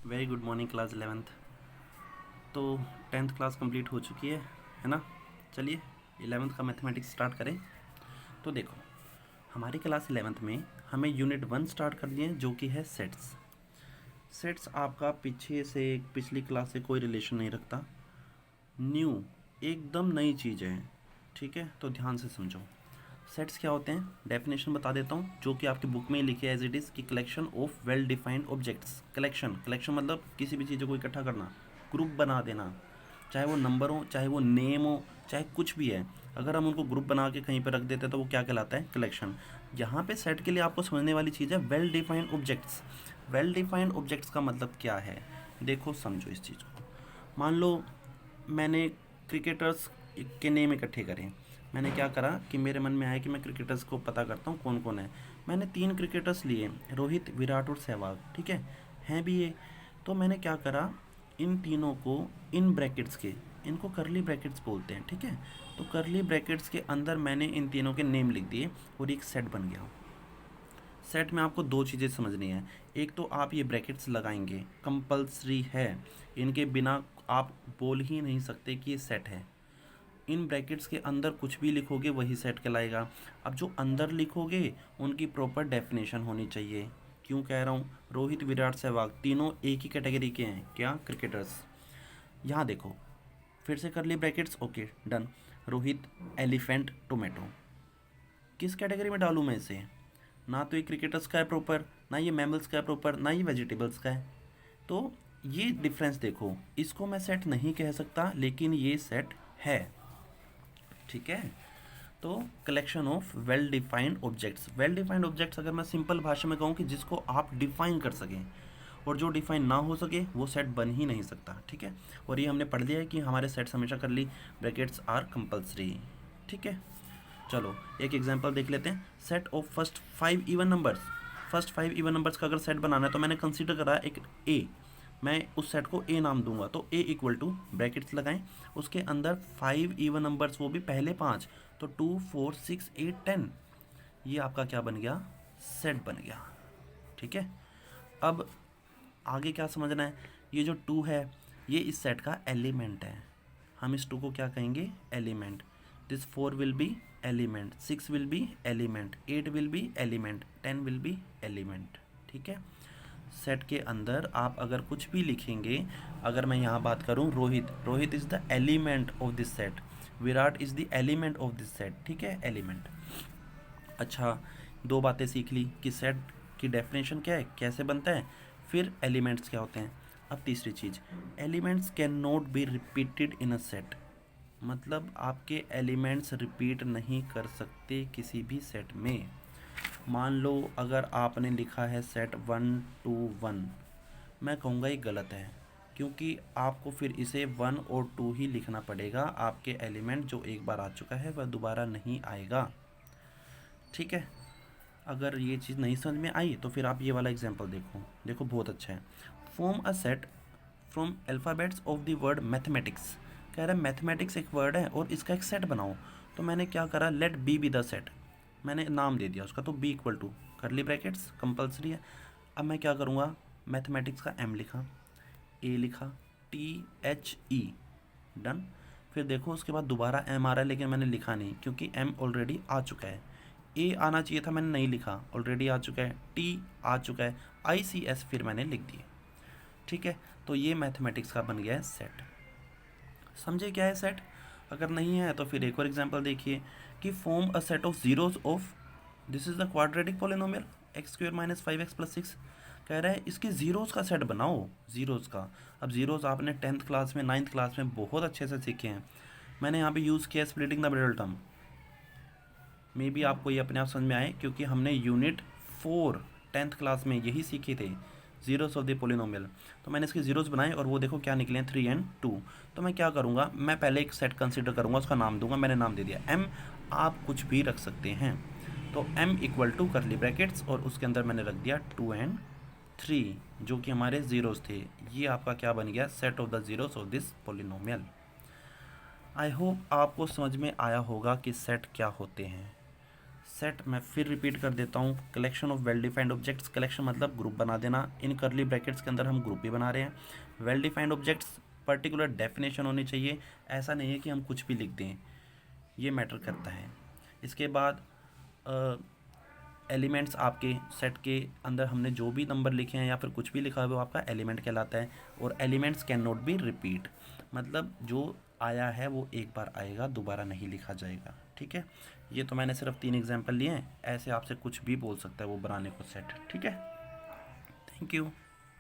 Very good morning class 11th। तो 10th class complete हो चुकी है ना। चलिए 11th का मैथमेटिक्स स्टार्ट करें। तो देखो, हमारी क्लास 11th में हमें यूनिट 1 स्टार्ट कर दिए जो कि है सेट्स। सेट्स आपका पीछे से पिछली क्लास से कोई रिलेशन नहीं रखता, न्यू एकदम नई चीज़ है। ठीक है, तो ध्यान से समझो। सेट्स क्या होते हैं, डेफिनेशन बता देता हूँ जो कि आपकी बुक में ही लिखे एज इट इज़ कि collection of well defined objects. Collection मतलब किसी भी चीज़ों को इकट्ठा करना, ग्रुप बना देना, चाहे वो नंबर हो, चाहे वो नेम हो, चाहे कुछ भी है। अगर हम उनको ग्रुप बना के कहीं पर रख देते हैं तो वो क्या कहलाता है, कलेक्शन। यहाँ पे सेट के लिए आपको समझने वाली चीज़ है well defined objects. Well defined objects का मतलब क्या है, देखो समझो इस चीज़ को। मान लो मैंने क्रिकेटर्स के नेम इकट्ठे करें। मैंने क्या करा कि मेरे मन में आया कि मैं क्रिकेटर्स को पता करता हूँ कौन कौन है। मैंने 3 क्रिकेटर्स लिए, रोहित, विराट और सहवाग। ठीक है, हैं भी ये। तो मैंने क्या करा, इन तीनों को इन ब्रैकेट्स के, इनको करली ब्रैकेट्स बोलते हैं। ठीक है, तो करली ब्रैकेट्स के अंदर मैंने इन तीनों के नेम लिख दिए और एक सेट बन गया। सेट में आपको 2 चीज़ें समझनी है। एक तो आप ये ब्रैकेट्स लगाएंगे, कंपलसरी है, इनके बिना आप बोल ही नहीं सकते कि ये सेट है। इन ब्रैकेट्स के अंदर कुछ भी लिखोगे वही सेट कहलाएगा। अब जो अंदर लिखोगे उनकी प्रॉपर डेफिनेशन होनी चाहिए। क्यों कह रहा हूँ, रोहित, विराट, सहवाग तीनों एक ही कैटेगरी के हैं, क्या, क्रिकेटर्स। यहाँ देखो, फिर से कर ली brackets, okay done. Rohit, elephant, tomato, किस कैटेगरी में डालूँ मैं इसे? ना तो ये क्रिकेटर्स का है प्रॉपर, ना ये मैमल्स का है प्रॉपर, ना ये वेजिटेबल्स का है। तो ये डिफरेंस देखो, इसको मैं सेट नहीं कह सकता लेकिन ये सेट है। ठीक है, तो collection of well defined objects. Well defined objects अगर मैं सिंपल भाषा में कहूँ कि जिसको आप डिफाइन कर सकें, और जो डिफाइन ना हो सके वो सेट बन ही नहीं सकता। ठीक है, और ये हमने पढ़ लिया है कि हमारे सेट्स हमेशा कर ली ब्रैकेट्स आर कंपलसरी। ठीक है, चलो एक एग्जांपल देख लेते हैं। Set of first 5 even numbers. First 5 even numbers का अगर सेट बनाना है तो मैंने कंसीडर करा एक ए, मैं उस सेट को ए नाम दूंगा। तो ए इक्वल टू ब्रैकेट्स लगाएं, उसके अंदर 5 इवन नंबर्स, वो भी पहले 5, तो 2 4 6 8 10। ये आपका क्या बन गया, सेट बन गया। ठीक है, अब आगे क्या समझना है, ये जो 2 है ये इस सेट का एलिमेंट है। हम इस 2 को क्या कहेंगे, element. This 4 will be element, 6 will be element, 8 will be element, 10 will be element. ठीक है, सेट के अंदर आप अगर कुछ भी लिखेंगे, अगर मैं यहाँ बात करूँ Rohit, Rohit is the element of this set, Virat is the element of this set. ठीक है, एलिमेंट। अच्छा, 2 बातें सीख ली कि सेट की डेफिनेशन क्या है, कैसे बनता है, फिर एलिमेंट्स क्या होते हैं। अब तीसरी चीज़, elements can not be repeated in a set. मतलब आपके एलिमेंट्स रिपीट नहीं कर सकते किसी भी सेट में। मान लो अगर आपने लिखा है सेट 1 2 1, मैं कहूँगा ये गलत है, क्योंकि आपको फिर इसे 1 और 2 ही लिखना पड़ेगा। आपके एलिमेंट जो एक बार आ चुका है वह दोबारा नहीं आएगा। ठीक है, अगर ये चीज़ नहीं समझ में आई तो फिर आप ये वाला एग्जाम्पल देखो, देखो बहुत अच्छा है। Form a set from alphabets of the word mathematics. कह रहा है मैथमेटिक्स एक वर्ड है और इसका एक सेट बनाओ। तो मैंने क्या करा, लेट बी द सेट, मैंने नाम दे दिया उसका, तो B equal to curly brackets compulsory है। अब मैं क्या करूँगा, मैथमेटिक्स का एम लिखा, ए लिखा, THE, डन। फिर देखो उसके बाद दोबारा एम आ रहा है लेकिन मैंने लिखा नहीं क्योंकि एम ऑलरेडी आ चुका है। ए आना चाहिए था, मैंने नहीं लिखा, ऑलरेडी आ चुका है। टी आ चुका है, ICS फिर मैंने लिख दिए। ठीक है, तो ये मैथमेटिक्स का बन गया है सेट। समझे क्या है सेट? अगर नहीं है तो फिर एक और एग्जांपल देखिए कि form a set of zeros of, this is the quadratic polynomial x² - 5x + 6। कह रहा है इसके जीरोस का सेट बनाओ, जीरोस का। अब जीरोस आपने 10th क्लास में, 9th क्लास में बहुत अच्छे से सीखे हैं। मैंने यहाँ पे यूज़ किया splitting the middle term. May be आपको ये अपने आप समझ में आए क्योंकि हमने यूनिट 4 10th क्लास में यही सीखे थे, जीरोस ऑफ द पोलिनोमियल। तो मैंने इसके जीरोस बनाए और वो देखो क्या निकले हैं, 3 और 2। तो मैं क्या करूँगा, मैं पहले एक सेट कंसिडर करूँगा, उसका नाम दूंगा, मैंने नाम दे दिया एम। आप कुछ भी रख सकते हैं। तो M equal to curly brackets और उसके अंदर मैंने रख दिया 2 और 3 जो कि हमारे जीरोस थे। ये आपका क्या बन गया, set of the zeros of this polynomial. I hope आपको समझ में आया होगा कि सेट क्या होते हैं। सेट मैं फिर रिपीट कर देता हूँ, collection of well defined objects, collection मतलब ग्रुप बना देना, इन करली ब्रैकेट्स के अंदर हम ग्रुप भी बना रहे हैं। Well defined objects particular definition होनी चाहिए, ऐसा नहीं है कि हम कुछ भी लिख दें, ये मैटर करता है। इसके बाद एलिमेंट्स आपके सेट के अंदर हमने जो भी नंबर लिखे हैं या फिर कुछ भी लिखा है वो आपका एलिमेंट कहलाता है। और elements can not B repeat, मतलब जो आया है वो एक बार आएगा, दोबारा नहीं लिखा जाएगा। ठीक है, ये तो मैंने सिर्फ 3 एग्जांपल लिए हैं, ऐसे आपसे कुछ भी बोल सकता है वो बनाने को सेट। ठीक है, थैंक यू।